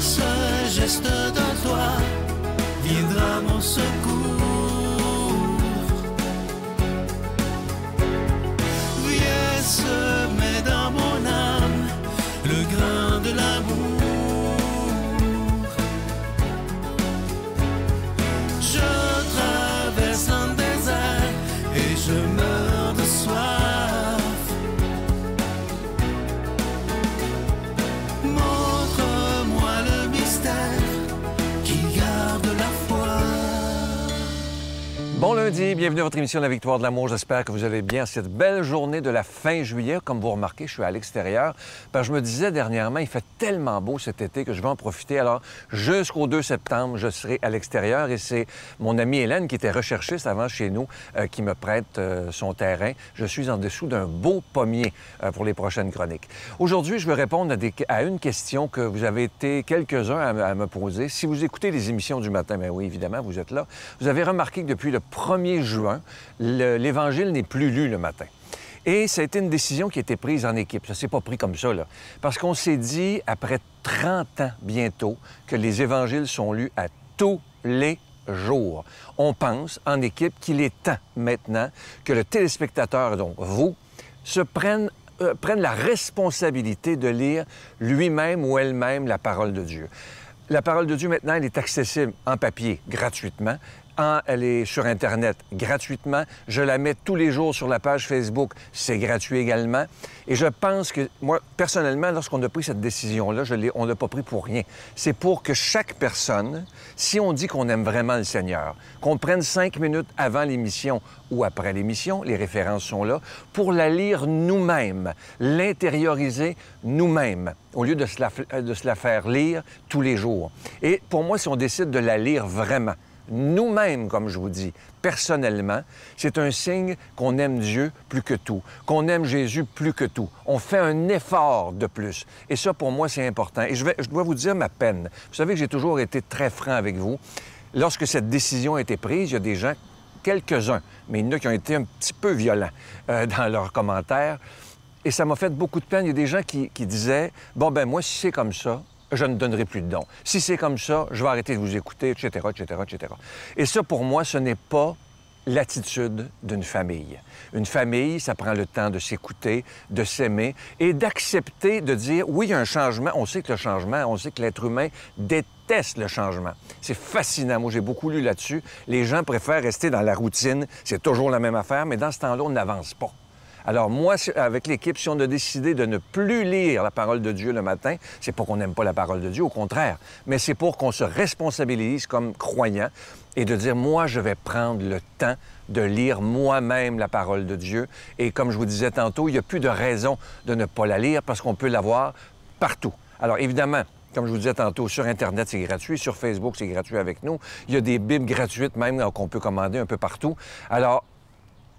ce geste de toi viendra mon secours. Viens semer dans mon âme le grain de l'amour. Je traverse un désert et je meurs de soif. Montre-moi le mystère qui garde la foi. Bon lundi, bienvenue à votre émission La Victoire de l'amour. J'espère que vous allez bien cette belle journée de la fin juillet. Comme vous remarquez, je suis à l'extérieur. Parce que je me disais dernièrement, il fait tellement beau cet été que je vais en profiter. Alors, jusqu'au 2 septembre, je serai à l'extérieur et c'est mon amie Hélène, qui était recherchiste avant chez nous, qui me prête son terrain. Je suis en dessous d'un beau pommier pour les prochaines chroniques. Aujourd'hui, je vais répondre à une question que vous avez été quelques-uns à me poser. Si vous écoutez les émissions du matin, bien oui, évidemment, vous êtes là. Vous avez remarqué que depuis le 1er juin, l'Évangile n'est plus lu le matin. Et ça a été une décision qui a été prise en équipe. Ça ne s'est pas pris comme ça, là. Parce qu'on s'est dit, après 30 ans bientôt, que les Évangiles sont lus à tous les jours. On pense en équipe qu'il est temps maintenant que le téléspectateur, donc vous, prenne la responsabilité de lire lui-même ou elle-même la parole de Dieu. La parole de Dieu, maintenant, elle est accessible en papier gratuitement. Elle est sur Internet gratuitement. Je la mets tous les jours sur la page Facebook. C'est gratuit également. Et je pense que, moi, personnellement, lorsqu'on a pris cette décision-là, on ne l'a pas pris pour rien. C'est pour que chaque personne, si on dit qu'on aime vraiment le Seigneur, qu'on prenne 5 minutes avant l'émission ou après l'émission, les références sont là, pour la lire nous-mêmes, l'intérioriser nous-mêmes, au lieu de se la faire lire tous les jours. Et pour moi, si on décide de la lire vraiment, nous-mêmes, comme je vous dis, personnellement, c'est un signe qu'on aime Dieu plus que tout, qu'on aime Jésus plus que tout. On fait un effort de plus. Et ça, pour moi, c'est important. Et je dois vous dire ma peine. Vous savez que j'ai toujours été très franc avec vous. Lorsque cette décision a été prise, il y a des gens, quelques-uns, mais il y en a qui ont été un petit peu violents dans leurs commentaires. Et ça m'a fait beaucoup de peine. Il y a des gens qui disaient, « Bon, ben moi, si c'est comme ça, je ne donnerai plus de dons. Si c'est comme ça, je vais arrêter de vous écouter, etc., etc., etc. » Et ça, pour moi, ce n'est pas l'attitude d'une famille. Une famille, ça prend le temps de s'écouter, de s'aimer et d'accepter de dire, oui, il y a un changement. On sait que le changement, on sait que l'être humain déteste le changement. C'est fascinant. Moi, j'ai beaucoup lu là-dessus. Les gens préfèrent rester dans la routine. C'est toujours la même affaire, mais dans ce temps-là, on n'avance pas. Alors moi, avec l'équipe, si on a décidé de ne plus lire la parole de Dieu le matin, c'est pas qu'on n'aime pas la parole de Dieu, au contraire, mais c'est pour qu'on se responsabilise comme croyants et de dire, moi, je vais prendre le temps de lire moi-même la parole de Dieu. Et comme je vous disais tantôt, il n'y a plus de raison de ne pas la lire parce qu'on peut la voir partout. Alors évidemment, comme je vous disais tantôt, sur Internet, c'est gratuit. Sur Facebook, c'est gratuit avec nous. Il y a des Bibles gratuites même qu'on peut commander un peu partout. Alors,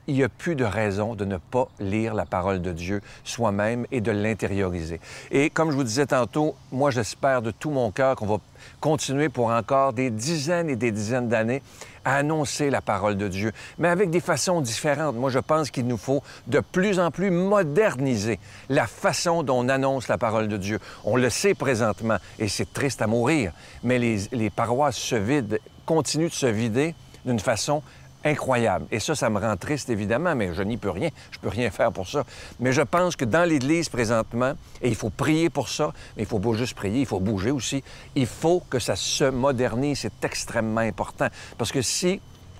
il n'y a plus de raison de ne pas lire la parole de Dieu soi-même et de l'intérioriser. Et comme je vous disais tantôt, moi, j'espère de tout mon cœur qu'on va continuer pour encore des dizaines et des dizaines d'années à annoncer la parole de Dieu, mais avec des façons différentes. Moi, je pense qu'il nous faut de plus en plus moderniser la façon dont on annonce la parole de Dieu. On le sait présentement, et c'est triste à mourir, mais les paroisses se vident, continuent de se vider d'une façon incroyable. Et ça me rend triste, évidemment, mais je n'y peux rien. Je peux rien faire pour ça. Mais je pense que dans l'Église, présentement, et il faut prier pour ça, mais il ne faut pas juste prier, il faut bouger aussi. Il faut que ça se modernise. C'est extrêmement important. Parce que si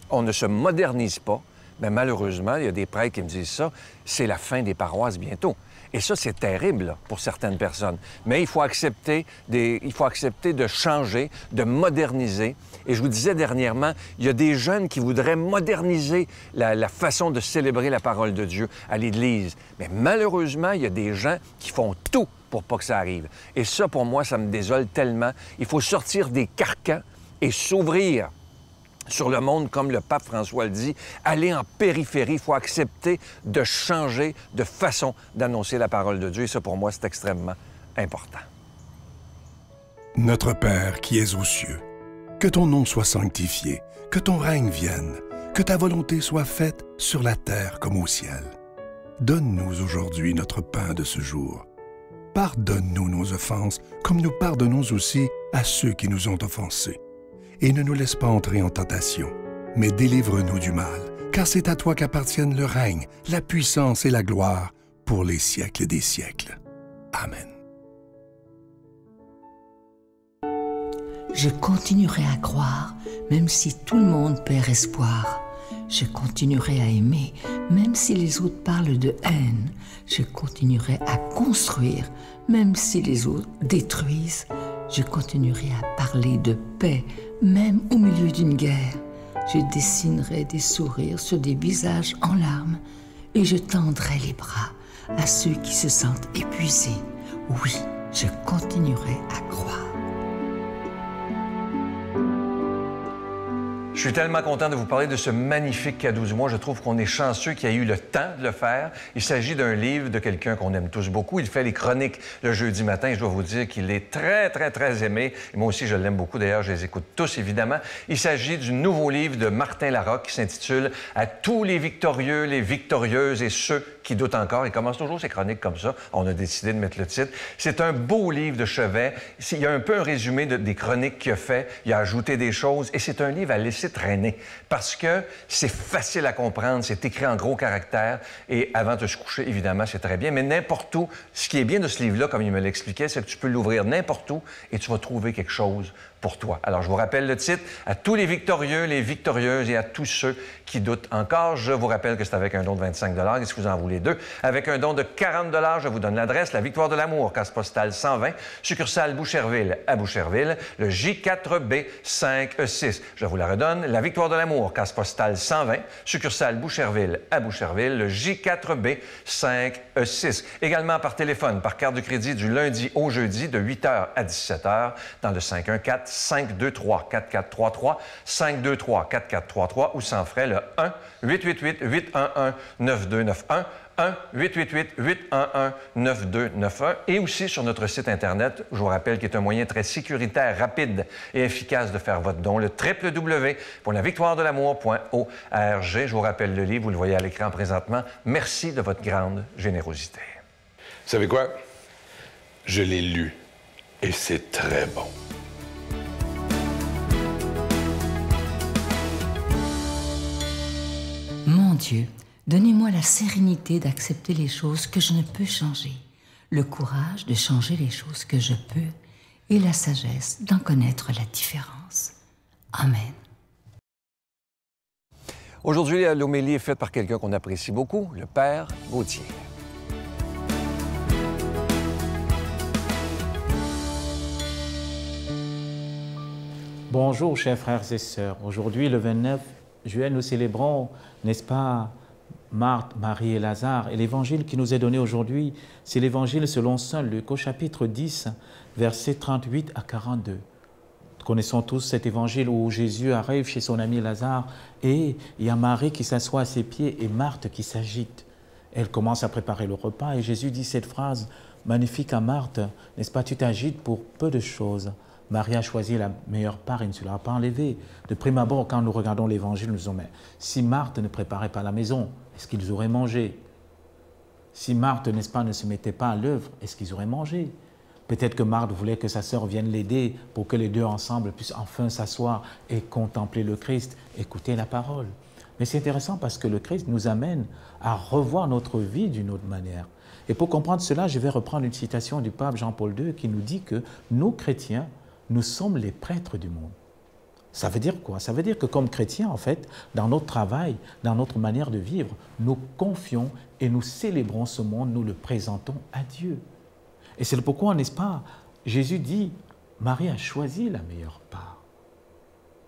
on ne se modernise pas, bien, malheureusement, il y a des prêtres qui me disent ça, c'est la fin des paroisses bientôt. Et ça, c'est terrible là, pour certaines personnes. Mais il faut accepter de changer, de moderniser. Et je vous disais dernièrement, il y a des jeunes qui voudraient moderniser la façon de célébrer la parole de Dieu à l'Église. Mais malheureusement, il y a des gens qui font tout pour pas que ça arrive. Et ça, pour moi, ça me désole tellement. Il faut sortir des carcans et s'ouvrir sur le monde, comme le pape François le dit, aller en périphérie. Il faut accepter de changer de façon d'annoncer la parole de Dieu. Et ça, pour moi, c'est extrêmement important. Notre Père qui es aux cieux, que ton nom soit sanctifié, que ton règne vienne, que ta volonté soit faite sur la terre comme au ciel. Donne-nous aujourd'hui notre pain de ce jour. pardonne-nous nos offenses, comme nous pardonnons aussi à ceux qui nous ont offensés. Et ne nous laisse pas entrer en tentation, mais délivre-nous du mal, car c'est à toi qu'appartiennent le règne, la puissance et la gloire pour les siècles des siècles. Amen. Je continuerai à croire, même si tout le monde perd espoir. Je continuerai à aimer, même si les autres parlent de haine. Je continuerai à construire, même si les autres détruisent. Je continuerai à parler de paix, même au milieu d'une guerre. Je dessinerai des sourires sur des visages en larmes et je tendrai les bras à ceux qui se sentent épuisés. Oui, je continuerai à croire. Je suis tellement content de vous parler de ce magnifique cadeau du mois. Je trouve qu'on est chanceux qu'il y ait eu le temps de le faire. Il s'agit d'un livre de quelqu'un qu'on aime tous beaucoup. Il fait les chroniques le jeudi matin. Je dois vous dire qu'il est très, très, très aimé. Et moi aussi, je l'aime beaucoup. D'ailleurs, je les écoute tous, évidemment. Il s'agit du nouveau livre de Martin Larocque qui s'intitule « À tous les victorieux, les victorieuses et ceux qui doutent encore ». Il commence toujours ses chroniques comme ça. On a décidé de mettre le titre. C'est un beau livre de chevet. Il y a un peu un résumé des chroniques qu'il a fait. Il a ajouté des choses. Et c'est un livre à laisser traîner parce que c'est facile à comprendre, c'est écrit en gros caractères et avant de se coucher, évidemment, c'est très bien, mais n'importe où, ce qui est bien de ce livre-là, comme il me l'expliquait, c'est que tu peux l'ouvrir n'importe où et tu vas trouver quelque chose pour toi. Alors, je vous rappelle le titre, « À tous les victorieux, les victorieuses et à tous ceux qui doutent encore ». Je vous rappelle que c'est avec un don de 25 $, et si vous en voulez deux, avec un don de 40 $, je vous donne l'adresse, la Victoire de l'Amour, case postale 120, succursale Boucherville à Boucherville, le J4B 5E6. Je vous la redonne, la Victoire de l'Amour, case postale 120, succursale Boucherville à Boucherville, le J4B 5E6. Également par téléphone, par carte de crédit du lundi au jeudi de 8h à 17h dans le 514-523-4433, 523-4433 ou sans frais le 1-888-811-9291, 1-888-811-9291 et aussi sur notre site Internet, je vous rappelle, qui est un moyen très sécuritaire, rapide et efficace de faire votre don, le www.lavictoiredelamour.org. Je vous rappelle le livre, vous le voyez à l'écran présentement. Merci de votre grande générosité. Vous savez quoi? Je l'ai lu et c'est très bon. Mon Dieu, donnez-moi la sérénité d'accepter les choses que je ne peux changer, le courage de changer les choses que je peux et la sagesse d'en connaître la différence. Amen. Aujourd'hui, l'homélie est faite par quelqu'un qu'on apprécie beaucoup, le Père Gauthier. Bonjour, chers frères et sœurs. Aujourd'hui, le 29 juillet, nous célébrons, n'est-ce pas, Marthe, Marie et Lazare. Et l'évangile qui nous est donné aujourd'hui, c'est l'évangile selon saint Luc, au chapitre 10, versets 38 à 42. Nous connaissons tous cet évangile où Jésus arrive chez son ami Lazare et il y a Marie qui s'assoit à ses pieds et Marthe qui s'agite. Elle commence à préparer le repas et Jésus dit cette phrase magnifique à Marthe, n'est-ce pas, tu t'agites pour peu de choses. Marie a choisi la meilleure part et ne se l'a pas enlevée. De prime abord, quand nous regardons l'évangile, nous disons, mais si Marthe ne préparait pas la maison, est-ce qu'ils auraient mangé? Si Marthe, n'est-ce pas, ne se mettait pas à l'œuvre, est-ce qu'ils auraient mangé? Peut-être que Marthe voulait que sa sœur vienne l'aider pour que les deux ensemble puissent enfin s'asseoir et contempler le Christ, écouter la parole. Mais c'est intéressant parce que le Christ nous amène à revoir notre vie d'une autre manière. Et pour comprendre cela, je vais reprendre une citation du pape Jean-Paul II qui nous dit que nous, chrétiens, nous sommes les prêtres du monde. Ça veut dire quoi? Ça veut dire que comme chrétiens, en fait, dans notre travail, dans notre manière de vivre, nous confions et nous célébrons ce monde, nous le présentons à Dieu. Et c'est pourquoi, n'est-ce pas, Jésus dit, Marie a choisi la meilleure part.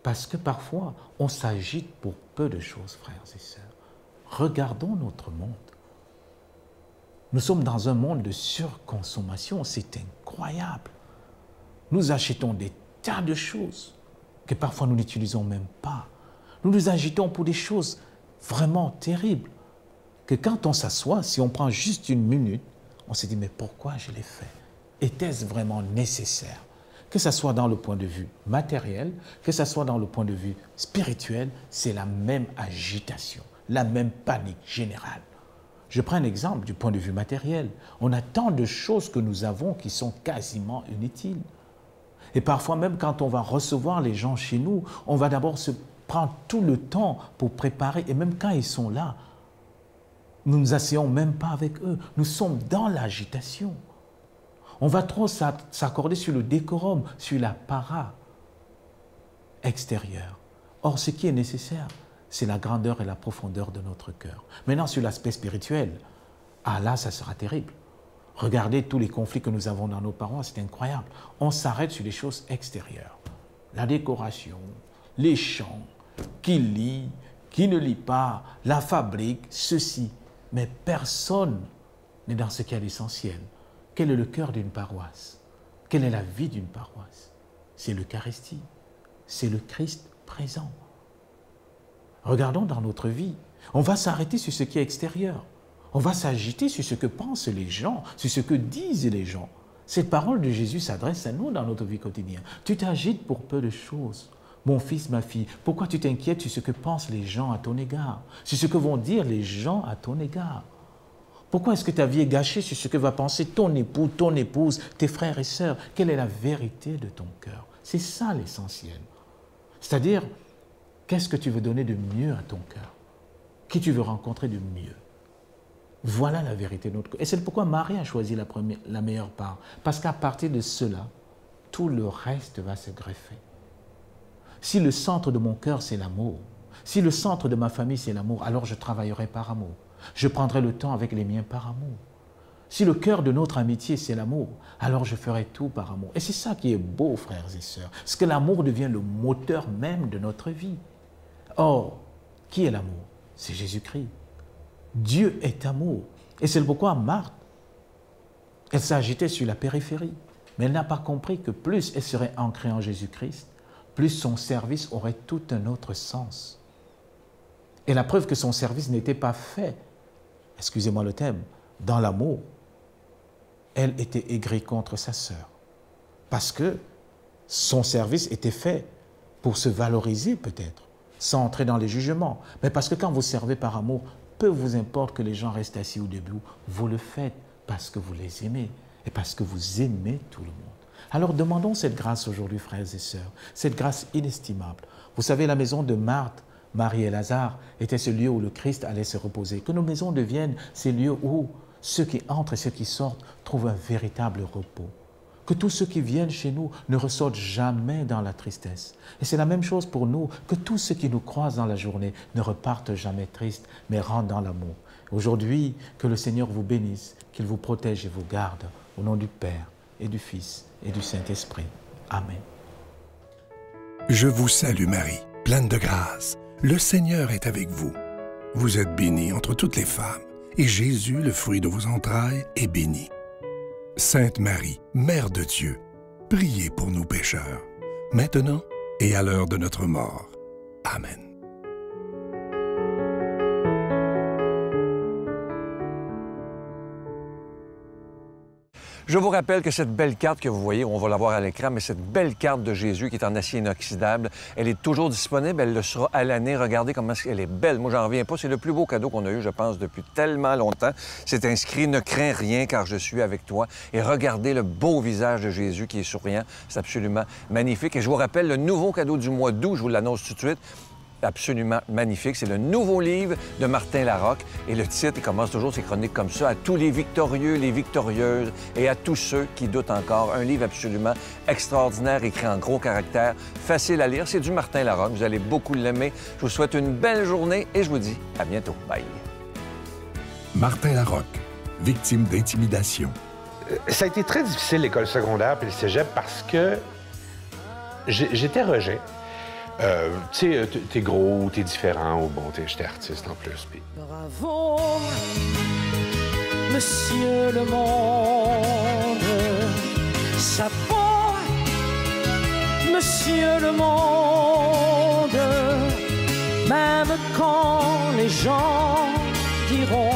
Parce que parfois, on s'agite pour peu de choses, frères et sœurs. Regardons notre monde. Nous sommes dans un monde de surconsommation, c'est incroyable. Nous achetons des tas de choses que parfois nous n'utilisons même pas. Nous nous agitons pour des choses vraiment terribles que quand on s'assoit, si on prend juste une minute, on se dit, mais pourquoi je l'ai fait? Était-ce vraiment nécessaire? Que ce soit dans le point de vue matériel, que ce soit dans le point de vue spirituel, c'est la même agitation, la même panique générale. Je prends un exemple du point de vue matériel. On a tant de choses que nous avons qui sont quasiment inutiles. Et parfois même quand on va recevoir les gens chez nous, on va d'abord se prendre tout le temps pour préparer. Et même quand ils sont là, nous ne nous asseyons même pas avec eux. Nous sommes dans l'agitation. On va trop s'accorder sur le décorum, sur la para extérieure. Or, ce qui est nécessaire, c'est la grandeur et la profondeur de notre cœur. Maintenant, sur l'aspect spirituel, ah là, ça sera terrible. Regardez tous les conflits que nous avons dans nos paroisses, c'est incroyable. On s'arrête sur les choses extérieures. La décoration, les chants, qui lit, qui ne lit pas, la fabrique, ceci. Mais personne n'est dans ce qui est l'essentiel. Quel est le cœur d'une paroisse? Quelle est la vie d'une paroisse? C'est l'Eucharistie, c'est le Christ présent. Regardons dans notre vie, on va s'arrêter sur ce qui est extérieur. On va s'agiter sur ce que pensent les gens, sur ce que disent les gens. Cette parole de Jésus s'adresse à nous dans notre vie quotidienne. Tu t'agites pour peu de choses. Mon fils, ma fille, pourquoi tu t'inquiètes sur ce que pensent les gens à ton égard, sur ce que vont dire les gens à ton égard? Pourquoi est-ce que ta vie est gâchée sur ce que va penser ton époux, ton épouse, tes frères et sœurs? Quelle est la vérité de ton cœur? C'est ça l'essentiel. C'est-à-dire, qu'est-ce que tu veux donner de mieux à ton cœur? Qui tu veux rencontrer de mieux? Voilà la vérité de notre cœur. Et c'est pourquoi Marie a choisi la meilleure part. Parce qu'à partir de cela, tout le reste va se greffer. Si le centre de mon cœur, c'est l'amour, si le centre de ma famille, c'est l'amour, alors je travaillerai par amour. Je prendrai le temps avec les miens par amour. Si le cœur de notre amitié, c'est l'amour, alors je ferai tout par amour. Et c'est ça qui est beau, frères et sœurs, parce que l'amour devient le moteur même de notre vie. Or, qui est l'amour? C'est Jésus-Christ. Dieu est amour. Et c'est pourquoi Marthe, elle s'agitait sur la périphérie. Mais elle n'a pas compris que plus elle serait ancrée en Jésus-Christ, plus son service aurait tout un autre sens. Et la preuve que son service n'était pas fait, excusez-moi le thème, dans l'amour, elle était aigrie contre sa sœur. Parce que son service était fait pour se valoriser peut-être, sans entrer dans les jugements. Mais parce que quand vous servez par amour, peu vous importe que les gens restent assis ou debout, vous le faites parce que vous les aimez et parce que vous aimez tout le monde. Alors demandons cette grâce aujourd'hui, frères et sœurs, cette grâce inestimable. Vous savez, la maison de Marthe, Marie et Lazare était ce lieu où le Christ allait se reposer. Que nos maisons deviennent ces lieux où ceux qui entrent et ceux qui sortent trouvent un véritable repos. Que tous ceux qui viennent chez nous ne ressortent jamais dans la tristesse. Et c'est la même chose pour nous, que tous ceux qui nous croisent dans la journée ne repartent jamais tristes, mais rentrent dans l'amour. Aujourd'hui, que le Seigneur vous bénisse, qu'il vous protège et vous garde, au nom du Père et du Fils et du Saint-Esprit. Amen. Je vous salue Marie, pleine de grâce. Le Seigneur est avec vous. Vous êtes bénie entre toutes les femmes, et Jésus, le fruit de vos entrailles, est béni. Sainte Marie, Mère de Dieu, priez pour nous pécheurs, maintenant et à l'heure de notre mort. Amen. Je vous rappelle que cette belle carte que vous voyez, on va la voir à l'écran, mais cette belle carte de Jésus qui est en acier inoxydable, elle est toujours disponible, elle le sera à l'année. Regardez comment elle est belle. Moi, j'en reviens pas. C'est le plus beau cadeau qu'on a eu, je pense, depuis tellement longtemps. C'est inscrit « Ne crains rien car je suis avec toi ». Et regardez le beau visage de Jésus qui est souriant. C'est absolument magnifique. Et je vous rappelle le nouveau cadeau du mois d'août, je vous l'annonce tout de suite. Absolument magnifique. C'est le nouveau livre de Martin Larocque. Et le titre, il commence toujours ses chroniques comme ça. À tous les victorieux, les victorieuses et à tous ceux qui doutent encore. Un livre absolument extraordinaire, écrit en gros caractères, facile à lire. C'est du Martin Larocque. Vous allez beaucoup l'aimer. Je vous souhaite une belle journée et je vous dis à bientôt. Bye. Martin Larocque, victime d'intimidation. Ça a été très difficile, l'école secondaire puis le cégep, parce que j'étais rejet. Tu sais, t'es gros, t'es différent, ou bon, j'étais artiste en plus. Puis... Bravo, monsieur le monde, chapeau, monsieur le monde, même quand les gens diront